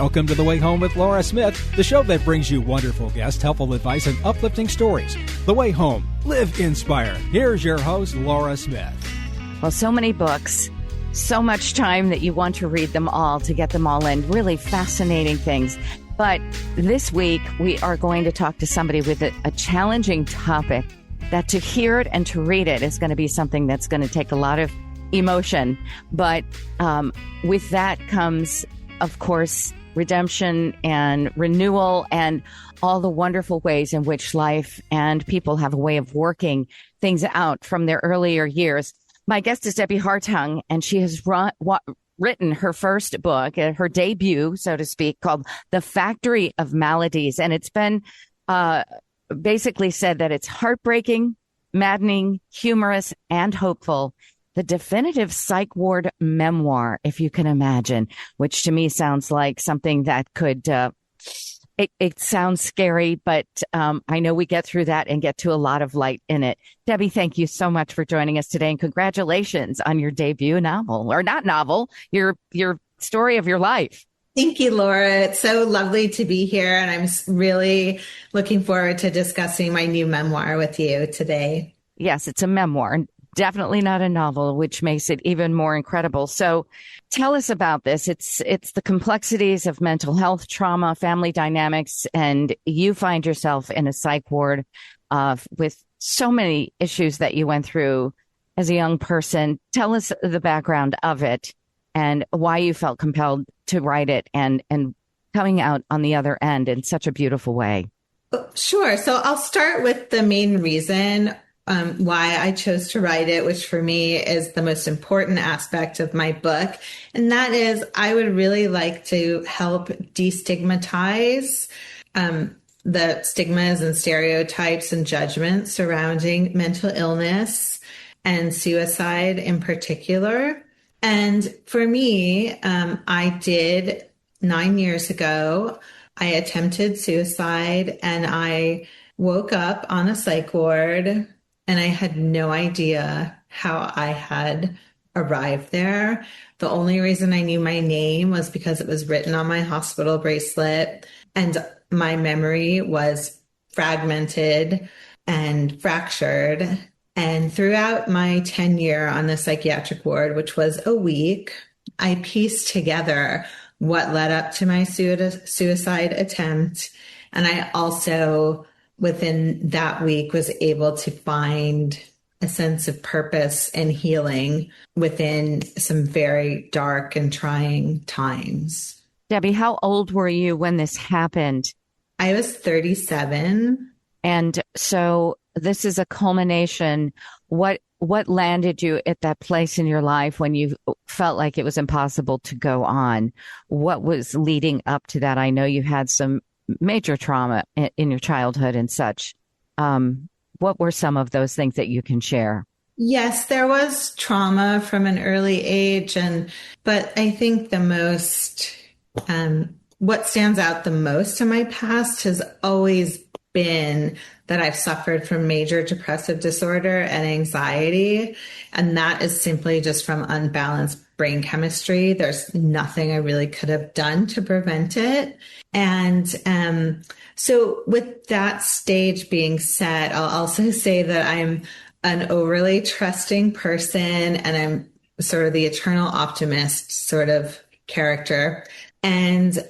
Welcome to The Way Home with Laura Smith, the show that brings you wonderful guests, helpful advice, and uplifting stories. The Way Home. Live inspired. Here's your host, Laura Smith. Well, so many books, so much time that you want to read them all, to get them all in. Really fascinating things. But this week, we are going to talk to somebody with a challenging topic that to hear it and to read it is going to be something that's going to take a lot of emotion. But with that comes, of course, redemption and renewal and all the wonderful ways in which life and people have a way of working things out from their earlier years. My guest is Debbie Hartung, and she has written her first book, her debut, so to speak, called The Factory of Maladies. And it's been basically said that it's heartbreaking, maddening, humorous, and hopeful. The definitive psych ward memoir, if you can imagine, which to me sounds like something that could, it sounds scary, but I know we get through that and get to a lot of light in it. Debbie, thank you so much for joining us today, and congratulations on your debut novel, or not novel, your story of your life. Thank you, Laura. It's so lovely to be here, and I'm really looking forward to discussing my new memoir with you today. Yes, it's a memoir. Definitely not a novel, which makes it even more incredible. So tell us about this. It's the complexities of mental health, trauma, family dynamics, and you find yourself in a psych ward with so many issues that you went through as a young person. Tell us the background of it and why you felt compelled to write it and coming out on the other end in such a beautiful way. Sure. So I'll start with the main reason why I chose to write it, which for me is the most important aspect of my book. And that is, I would really like to help destigmatize the stigmas and stereotypes and judgments surrounding mental illness and suicide in particular. And for me, I did 9 years ago, I attempted suicide, and I woke up on a psych ward. And I had no idea how I had arrived there. The only reason I knew my name was because it was written on my hospital bracelet, and my memory was fragmented and fractured. And throughout my tenure on the psychiatric ward, which was a week, I pieced together what led up to my suicide attempt. And I also, within that week, was able to find a sense of purpose and healing within some very dark and trying times. Debbie, how old were you when this happened? I was 37. And so this is a culmination. What landed you at that place in your life when you felt like it was impossible to go on? What was leading up to that? I know you had some major trauma in your childhood and such. What were some of those things that you can share? Yes, there was trauma from an early age, but I think the most, what stands out the most in my past has always been that I've suffered from major depressive disorder and anxiety. And that is simply just from unbalanced brain chemistry. There's nothing I really could have done to prevent it. And so with that stage being set, I'll also say that I'm an overly trusting person, and I'm sort of the eternal optimist sort of character. And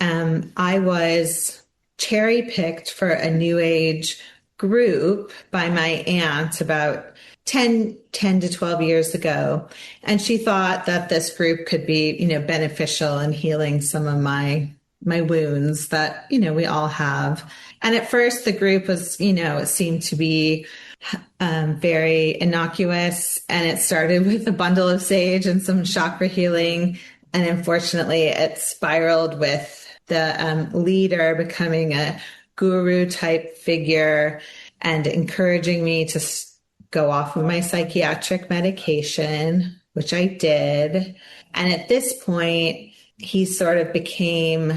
I was cherry-picked for a New Age group by my aunt about 10 to 12 years ago. And she thought that this group could be, beneficial in healing some of my wounds that, we all have. And at first the group was, it seemed to be very innocuous, and it started with a bundle of sage and some chakra healing. And unfortunately it spiraled with the leader becoming a guru type figure and encouraging me to go off of my psychiatric medication, which I did. And at this point, he sort of became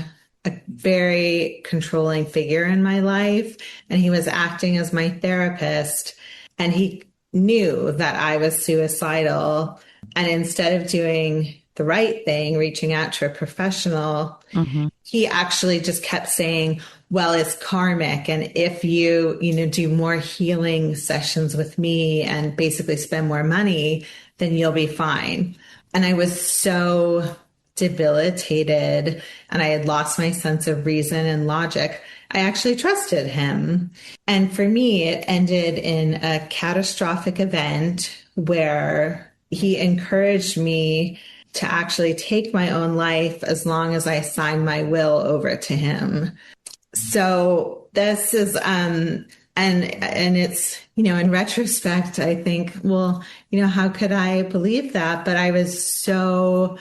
a very controlling figure in my life, and he was acting as my therapist, and he knew that I was suicidal. And instead of doing the right thing, reaching out to a professional, he actually just kept saying, well, it's karmic. And if you, do more healing sessions with me and basically spend more money, then you'll be fine. And I was so debilitated and I had lost my sense of reason and logic. I actually trusted him. And for me, it ended in a catastrophic event where he encouraged me to actually take my own life as long as I signed my will over to him. So this is, and it's, in retrospect, I think, well, how could I believe that? But I was so,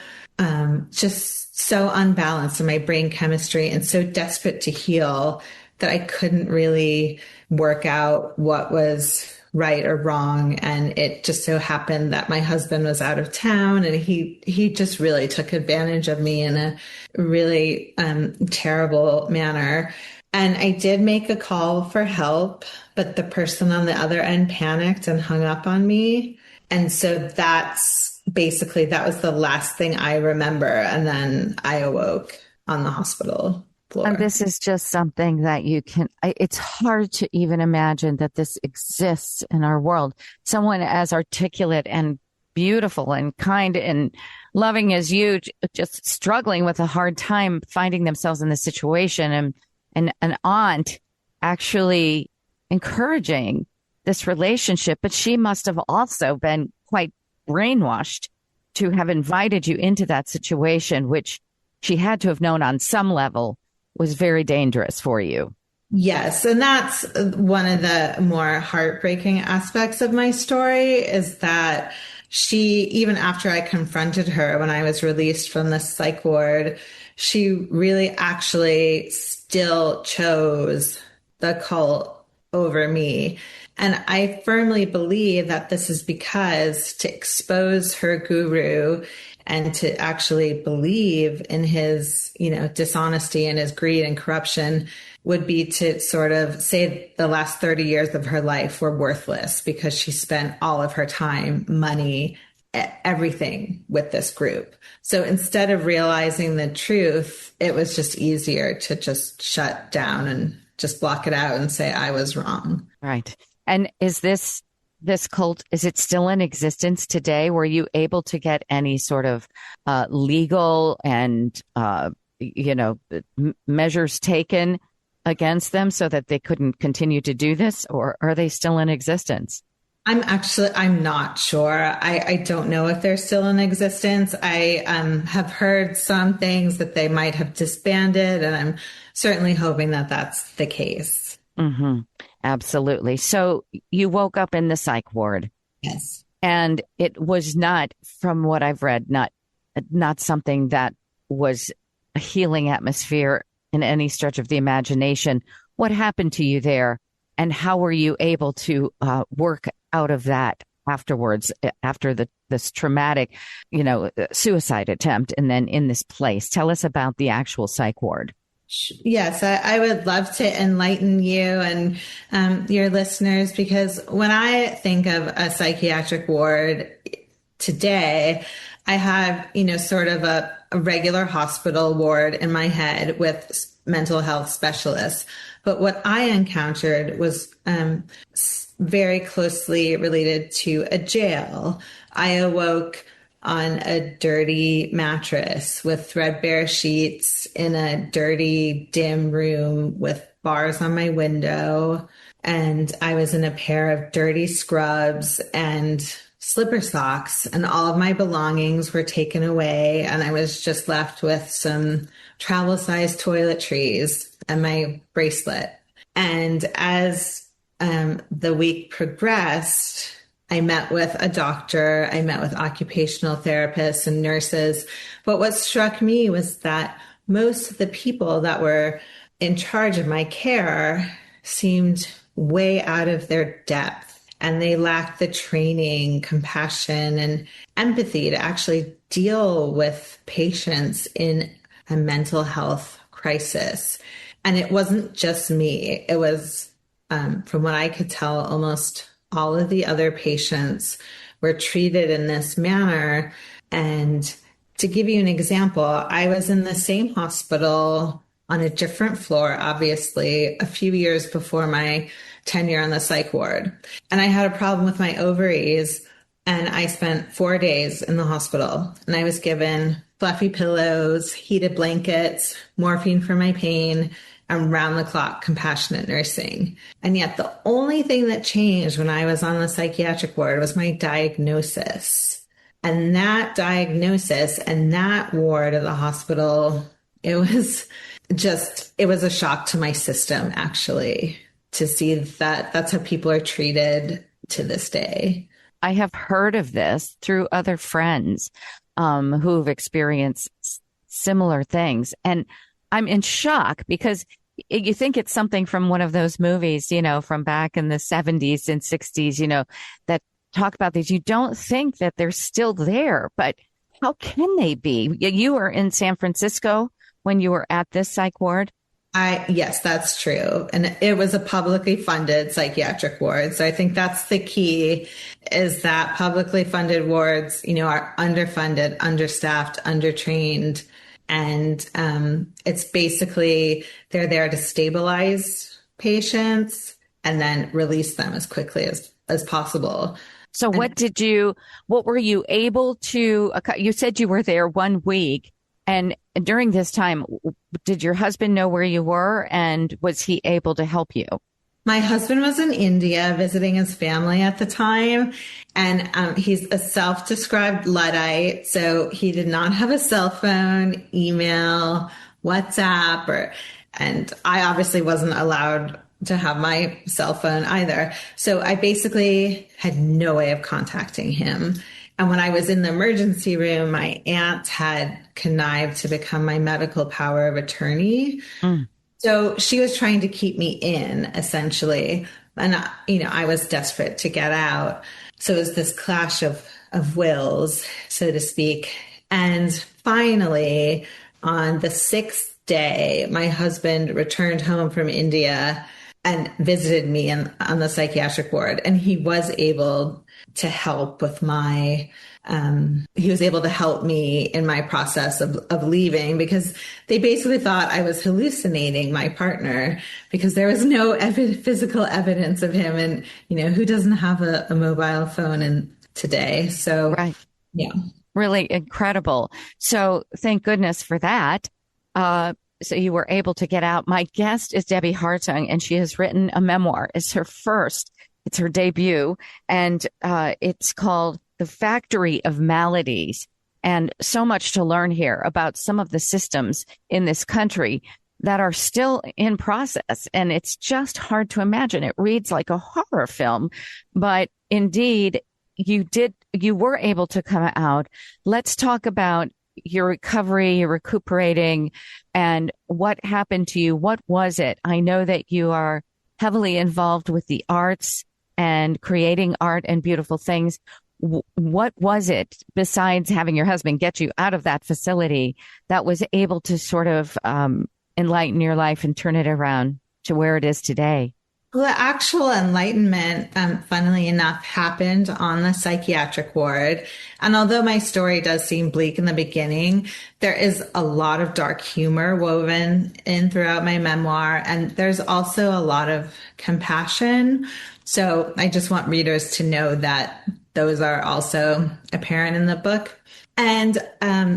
just so unbalanced in my brain chemistry and so desperate to heal that I couldn't really work out what was right or wrong. And it just so happened that my husband was out of town and he just really took advantage of me in a really terrible manner. And I did make a call for help, but the person on the other end panicked and hung up on me. And so that was the last thing I remember. And then I awoke on the hospital floor. And this is just something that it's hard to even imagine that this exists in our world. Someone as articulate and beautiful and kind and loving as you, just struggling with a hard time finding themselves in this situation, and an aunt actually encouraging this relationship. But she must have also been quite brainwashed to have invited you into that situation, which she had to have known on some level was very dangerous for you. Yes. And that's one of the more heartbreaking aspects of my story is that she, even after I confronted her when I was released from the psych ward, she really actually still chose the cult over me. And I firmly believe that this is because to expose her guru and to actually believe in his, dishonesty and his greed and corruption would be to sort of say the last 30 years of her life were worthless because she spent all of her time, money, everything with this group. So instead of realizing the truth, it was just easier to just shut down and just block it out and say I was wrong. Right. And is this cult, is it still in existence today? Were you able to get any sort of legal and, measures taken against them so that they couldn't continue to do this, or are they still in existence? I'm not sure. I don't know if they're still in existence. I have heard some things that they might have disbanded, and I'm certainly hoping that that's the case. Mm-hmm. Absolutely. So you woke up in the psych ward. Yes. And it was not, from what I've read, not something that was a healing atmosphere in any stretch of the imagination. What happened to you there, and how were you able to work out of that afterwards, after this traumatic, suicide attempt, and then in this place? Tell us about the actual psych ward. Yes, I would love to enlighten you and your listeners, because when I think of a psychiatric ward today, I have, sort of a regular hospital ward in my head with mental health specialists. But what I encountered was very closely related to a jail. I awoke on a dirty mattress with threadbare sheets in a dirty, dim room with bars on my window. And I was in a pair of dirty scrubs and slipper socks, and all of my belongings were taken away. And I was just left with some travel-sized toiletries and my bracelet. And as the week progressed, I met with a doctor, I met with occupational therapists and nurses. But what struck me was that most of the people that were in charge of my care seemed way out of their depth, and they lacked the training, compassion, and empathy to actually deal with patients in a mental health crisis. And it wasn't just me. It was, from what I could tell, almost all of the other patients were treated in this manner. And to give you an example, I was in the same hospital on a different floor, obviously, a few years before my tenure on the psych ward. And I had a problem with my ovaries, and I spent 4 days in the hospital. And I was given fluffy pillows, heated blankets, morphine for my pain, and round the clock compassionate nursing. And yet the only thing that changed when I was on the psychiatric ward was my diagnosis. And that diagnosis and that ward of the hospital, it was a shock to my system, actually, to see that that's how people are treated to this day. I have heard of this through other friends who've experienced similar things. And I'm in shock because you think it's something from one of those movies, from back in the 70s and 60s, that talk about these. You don't think that they're still there, but how can they be? You were in San Francisco when you were at this psych ward? Yes, that's true. And it was a publicly funded psychiatric ward. So I think that's the key, is that publicly funded wards, are underfunded, understaffed, undertrained. And it's basically, they're there to stabilize patients and then release them as quickly as possible. So what were you able to, you said you were there 1 week. And during this time, did your husband know where you were, and was he able to help you? My husband was in India visiting his family at the time, and he's a self-described Luddite, so he did not have a cell phone, email, WhatsApp, and I obviously wasn't allowed to have my cell phone either. So I basically had no way of contacting him. And when I was in the emergency room, my aunt had connived to become my medical power of attorney. So she was trying to keep me in, essentially. And, I was desperate to get out. So it was this clash of wills, so to speak. And finally, on the 6th day, my husband returned home from India and visited me on the psychiatric ward. And he was able to help with he was able to help me in my process of leaving, because they basically thought I was hallucinating my partner, because there was no physical evidence of him. And, who doesn't have a mobile phone today? So, right. Yeah. Really incredible. So thank goodness for that. So you were able to get out. My guest is Debbie Hartung, and she has written a memoir. It's her debut, and it's called The Factory of Maladies. And so much to learn here about some of the systems in this country that are still in process. And it's just hard to imagine. It reads like a horror film, but indeed you were able to come out. Let's talk about your recovery, your recuperating, and what happened to you. What was it? I know that you are heavily involved with the arts and creating art and beautiful things. What was it, besides having your husband get you out of that facility, that was able to sort of enlighten your life and turn it around to where it is today? Well, the actual enlightenment, funnily enough, happened on the psychiatric ward. And although my story does seem bleak in the beginning, there is a lot of dark humor woven in throughout my memoir. And there's also a lot of compassion. So I just want readers to know that those are also apparent in the book. And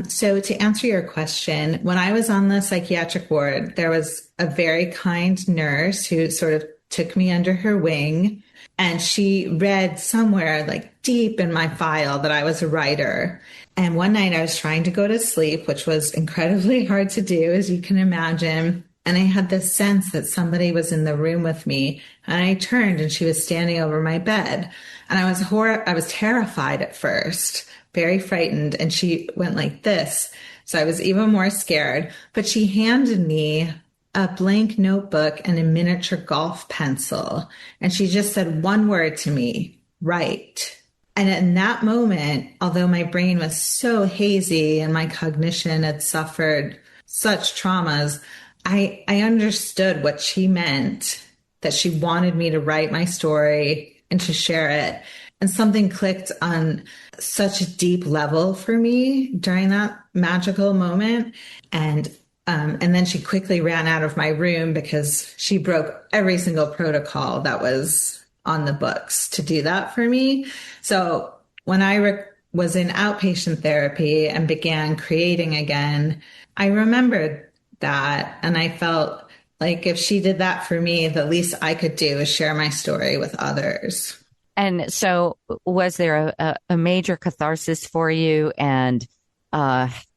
so to answer your question, when I was on the psychiatric ward, there was a very kind nurse who sort of took me under her wing, and she read somewhere like deep in my file that I was a writer. And one night I was trying to go to sleep, which was incredibly hard to do, as you can imagine. And I had this sense that somebody was in the room with me, and I turned and she was standing over my bed. And I was terrified at first, very frightened. And she went like this. So I was even more scared, but she handed me a blank notebook and a miniature golf pencil. And she just said one word to me, write. And in that moment, although my brain was so hazy and my cognition had suffered such traumas, I understood what she meant, that she wanted me to write my story and to share it. And something clicked on such a deep level for me during that magical moment. And then she quickly ran out of my room because she broke every single protocol that was on the books to do that for me. So when I was in outpatient therapy and began creating again, I remembered that. And I felt like if she did that for me, the least I could do is share my story with others. And so, was there a major catharsis for you and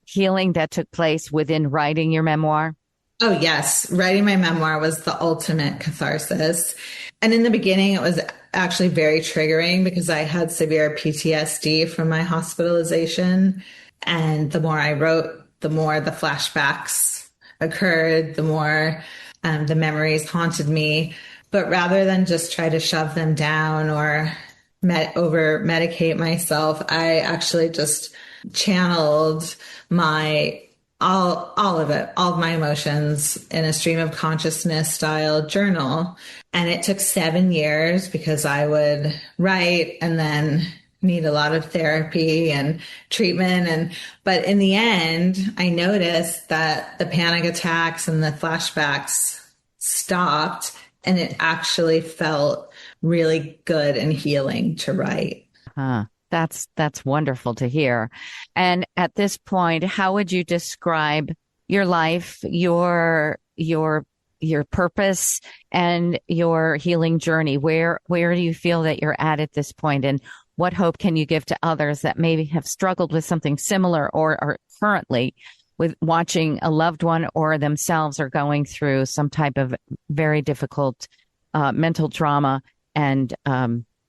healing that took place within writing your memoir? Oh, yes. Writing my memoir was the ultimate catharsis. And in the beginning, it was actually very triggering because I had severe PTSD from my hospitalization. And the more I wrote, the more the flashbacks occurred, the more the memories haunted me. But rather than just try to shove them down or over medicate myself, I actually just channeled my all of it, all of my emotions in a stream of consciousness style journal. And it took 7 years because I would write and then need a lot of therapy and treatment. But in the end, I noticed that the panic attacks and the flashbacks stopped, and it actually felt really good and healing to write. Huh. That's wonderful to hear. And at this point, how would you describe your life, your purpose, and your healing journey? Where do you feel that you're at this point, and what hope can you give to others that maybe have struggled with something similar or are currently with watching a loved one or themselves are going through some type of very difficult mental trauma and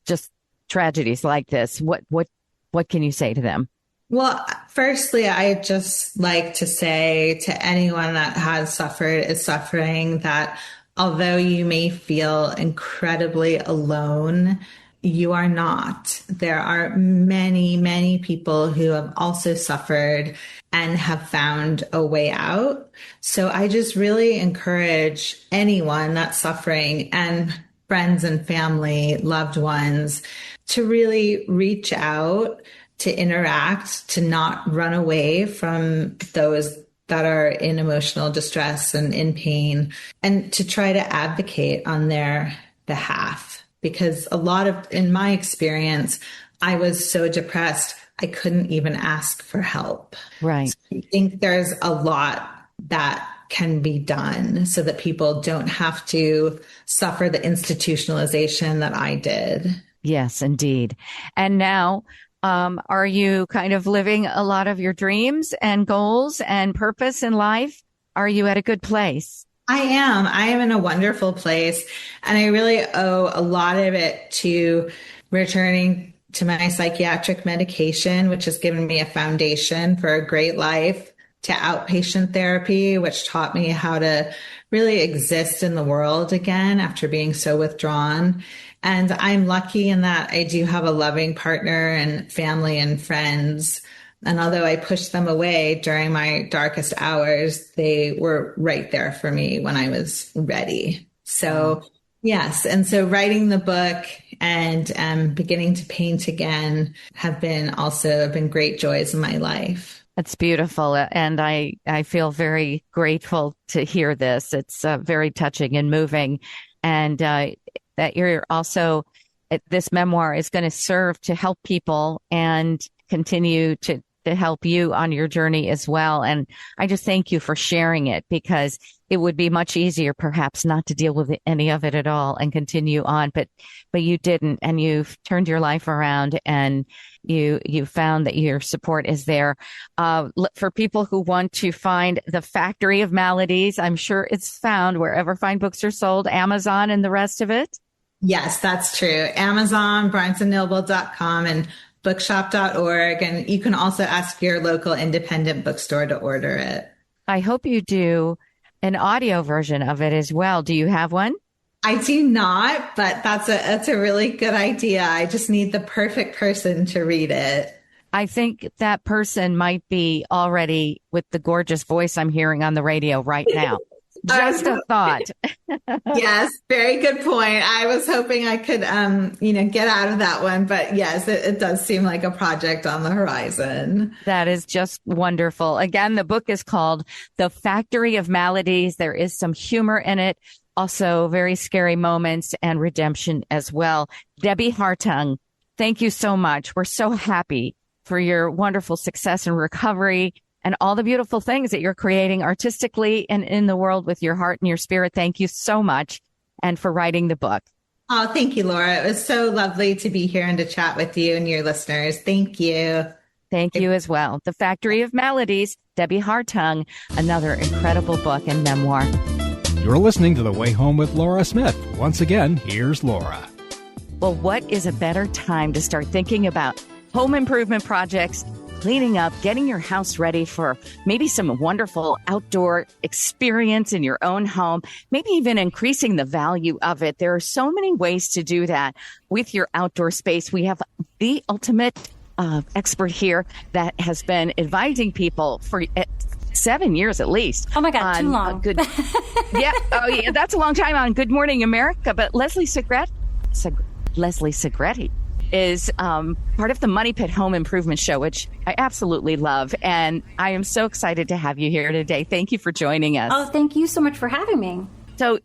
just tragedies like this? What can you say to them? Well, firstly, I just like to say to anyone that has suffered, is suffering, that although you may feel incredibly alone, you are not. There are many, many people who have also suffered and have found a way out. So I just really encourage anyone that's suffering, and friends and family, loved ones, to really reach out, to interact, to not run away from those that are in emotional distress and in pain, and to try to advocate on their behalf. Because in my experience, I was so depressed, I couldn't even ask for help. Right. So I think there's a lot that can be done so that people don't have to suffer the institutionalization that I did. Yes, indeed. And now, are you kind of living a lot of your dreams and goals and purpose in life? Are you at a good place? I am. I am in a wonderful place. And I really owe a lot of it to returning to my psychiatric medication, which has given me a foundation for a great life, to outpatient therapy, which taught me how to really exist in the world again after being so withdrawn. And I'm lucky in that I do have a loving partner and family and friends. And although I pushed them away during my darkest hours, they were right there for me when I was ready. So, yes. And so writing the book and beginning to paint again have been great joys in my life. That's beautiful. And I feel very grateful to hear this. It's very touching and moving. And that you're also, this memoir is going to serve to help people and continue to help you on your journey as well. And I just thank you for sharing it, because it would be much easier perhaps not to deal with any of it at all and continue on. But you didn't, and you've turned your life around, and you found that your support is there. For people who want to find The Factory of Maladies, I'm sure it's found wherever fine books are sold, Amazon and the rest of it. Yes, that's true. Amazon, BarnesandNoble.com, and bookshop.org. And you can also ask your local independent bookstore to order it. I hope you do an audio version of it as well. Do you have one? I do not, but that's a really good idea. I just need the perfect person to read it. I think that person might be already with the gorgeous voice I'm hearing on the radio right now. Just a thought. Yes, very good point. I was hoping I could, get out of that one, but yes, it does seem like a project on the horizon. That is just wonderful. Again, the book is called The Factory of Maladies. There is some humor in it, also very scary moments and redemption as well. Debbie Hartung, thank you so much. We're so happy for your wonderful success and recovery and all the beautiful things that you're creating artistically and in the world with your heart and your spirit. Thank you so much. And for writing the book. Oh, thank you, Laura. It was so lovely to be here and to chat with you and your listeners. Thank you. Thank you as well. The Factory of Maladies, Debbie Hartung, another incredible book and memoir. You're listening to The Way Home with Laura Smith. Once again, here's Laura. Well, what is a better time to start thinking about home improvement projects, cleaning up, getting your house ready for maybe some wonderful outdoor experience in your own home, maybe even increasing the value of it. There are so many ways to do that with your outdoor space. We have the ultimate expert here that has been advising people for 7 years at least. Oh my God, too long. Yeah, that's a long time on Good Morning America. But Leslie Segretti is part of the Money Pit Home Improvement Show, which I absolutely love. And I am so excited to have you here today. Thank you for joining us. Oh, thank you so much for having me. So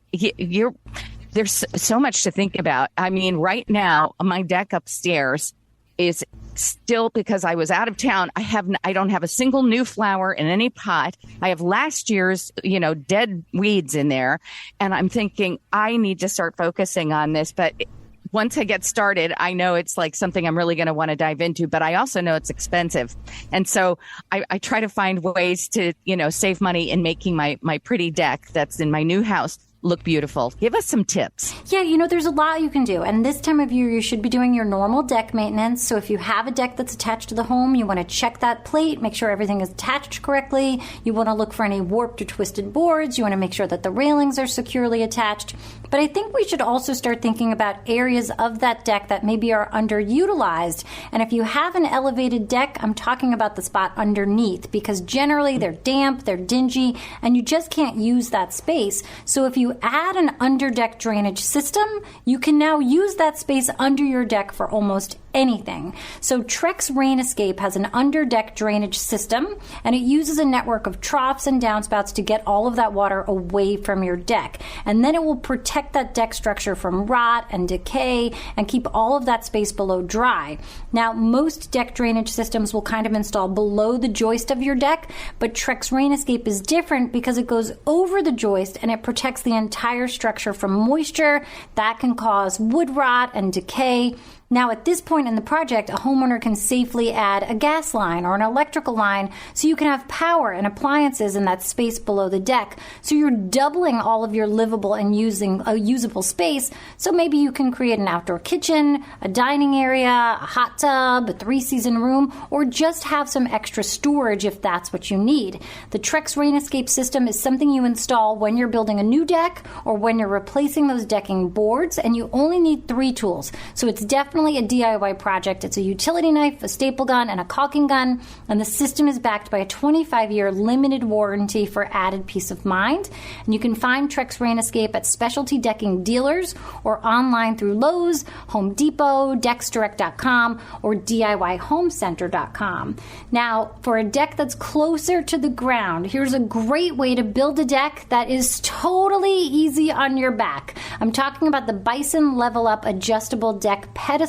there's so much to think about. I mean, right now, my deck upstairs is still, because I was out of town, I don't have a single new flower in any pot. I have last year's, dead weeds in there. And I'm thinking I need to start focusing on this. But once I get started, I know it's like something I'm really going to want to dive into, but I also know it's expensive. And so I try to find ways to, save money in making my pretty deck that's in my new house look beautiful. Give us some tips. Yeah, there's a lot you can do. And this time of year, you should be doing your normal deck maintenance. So if you have a deck that's attached to the home, you want to check that plate, make sure everything is attached correctly. You want to look for any warped or twisted boards. You want to make sure that the railings are securely attached. But I think we should also start thinking about areas of that deck that maybe are underutilized. And if you have an elevated deck, I'm talking about the spot underneath, because generally they're damp, they're dingy, and you just can't use that space. So if you add an under-deck drainage system, you can now use that space under your deck for almost anything. So Trex Rain Escape has an under-deck drainage system, and it uses a network of troughs and downspouts to get all of that water away from your deck. And then it will protect that deck structure from rot and decay and keep all of that space below dry. Now, most deck drainage systems will kind of install below the joist of your deck, but Trex Rain Escape is different because it goes over the joist and it protects the entire structure from moisture that can cause wood rot and decay. Now, at this point in the project, a homeowner can safely add a gas line or an electrical line so you can have power and appliances in that space below the deck. So you're doubling all of your livable and usable space. So maybe you can create an outdoor kitchen, a dining area, a hot tub, a 3-season room, or just have some extra storage if that's what you need. The Trex Rain Escape system is something you install when you're building a new deck or when you're replacing those decking boards, and you only need 3 tools. So it's definitely a DIY project. It's a utility knife, a staple gun, and a caulking gun, and the system is backed by a 25-year limited warranty for added peace of mind. And you can find Trex Rain Escape at specialty decking dealers or online through Lowe's, Home Depot, DexDirect.com, or DIYHomeCenter.com. Now, for a deck that's closer to the ground, here's a great way to build a deck that is totally easy on your back. I'm talking about the Bison Level Up Adjustable Deck Pedestal,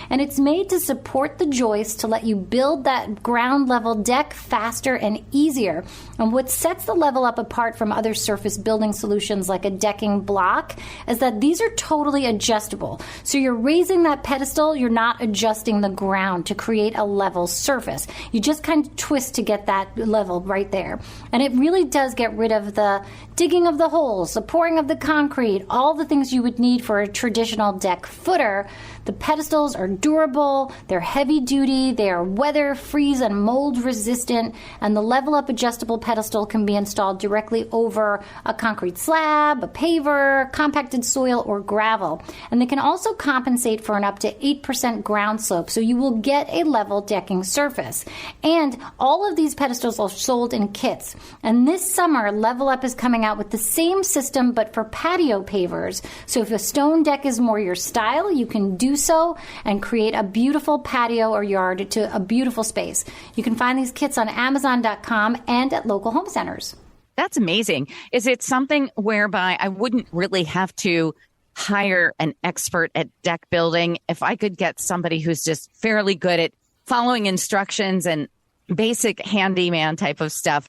and it's made to support the joist to let you build that ground level deck faster and easier. And what sets the Level Up apart from other surface building solutions like a decking block is that these are totally adjustable. So you're raising that pedestal, you're not adjusting the ground to create a level surface. You just kind of twist to get that level right there. And it really does get rid of the digging of the holes, the pouring of the concrete, all the things you would need for a traditional deck footer. The pedestals are durable, they're heavy duty, they are weather, freeze, and mold resistant, and the level up adjustable pedestal can be installed directly over a concrete slab, a paver, compacted soil, or gravel. And they can also compensate for an up to 8% ground slope, so you will get a level decking surface. And all of these pedestals are sold in kits. And this summer, Level Up is coming out with the same system, but for patio pavers. So if a stone deck is more your style, you can do so and create a beautiful patio or yard to a beautiful space. You can find these kits on Amazon.com and at local home centers. That's amazing. Is it something whereby I wouldn't really have to hire an expert at deck building if I could get somebody who's just fairly good at following instructions and basic handyman type of stuff?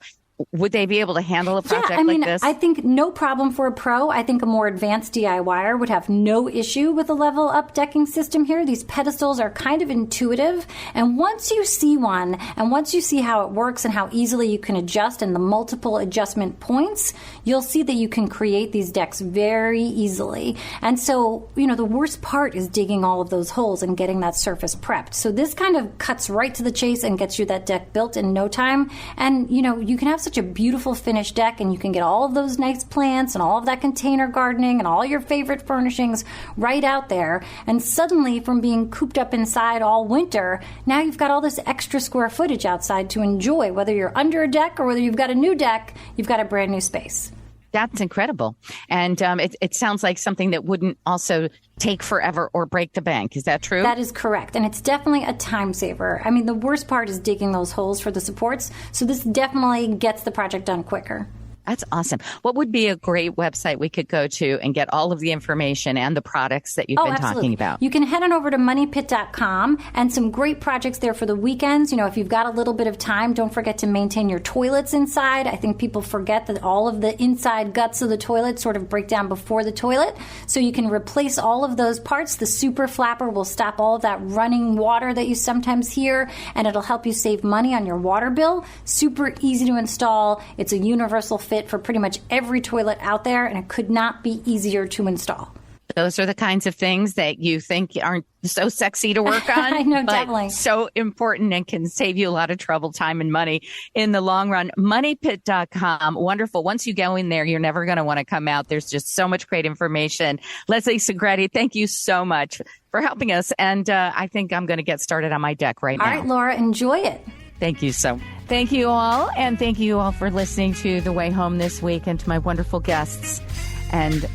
Would they be able to handle a project like this? I think no problem for a pro. I think a more advanced DIYer would have no issue with a level up decking system here. These pedestals are kind of intuitive. And once you see one, and once you see how it works and how easily you can adjust and the multiple adjustment points, you'll see that you can create these decks very easily. And so, the worst part is digging all of those holes and getting that surface prepped. So this kind of cuts right to the chase and gets you that deck built in no time. And, you can have such a beautiful finished deck, and you can get all of those nice plants and all of that container gardening and all your favorite furnishings right out there. And suddenly, from being cooped up inside all winter, now you've got all this extra square footage outside to enjoy. Whether you're under a deck or whether you've got a new deck, you've got a brand new space. That's incredible. And it sounds like something that wouldn't also take forever or break the bank. Is that true? That is correct. And it's definitely a time saver. I mean, the worst part is digging those holes for the supports. So this definitely gets the project done quicker. That's awesome. What would be a great website we could go to and get all of the information and the products that you've been talking about? You can head on over to moneypit.com, and some great projects there for the weekends. If you've got a little bit of time, don't forget to maintain your toilets inside. I think people forget that all of the inside guts of the toilet sort of break down before the toilet. So you can replace all of those parts. The super flapper will stop all of that running water that you sometimes hear, and it'll help you save money on your water bill. Super easy to install. It's a universal fit for pretty much every toilet out there, and it could not be easier to install. Those are the kinds of things that you think aren't so sexy to work on. I know, but definitely. So important and can save you a lot of trouble, time, and money in the long run. Moneypit.com. Wonderful. Once you go in there, you're never going to want to come out. There's just so much great information. Leslie Segretti, thank you so much for helping us. And I think I'm going to get started on my deck right now. All right, Laura, enjoy it. Thank you so much. Thank you all. And thank you all for listening to The Way Home this week and to my wonderful guests. And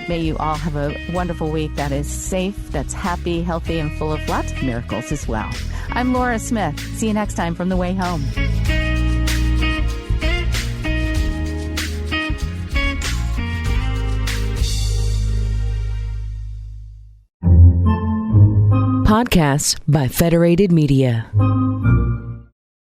may you all have a wonderful week that is safe, that's happy, healthy, and full of lots of miracles as well. I'm Laura Smith. See you next time from The Way Home. Podcasts by Federated Media.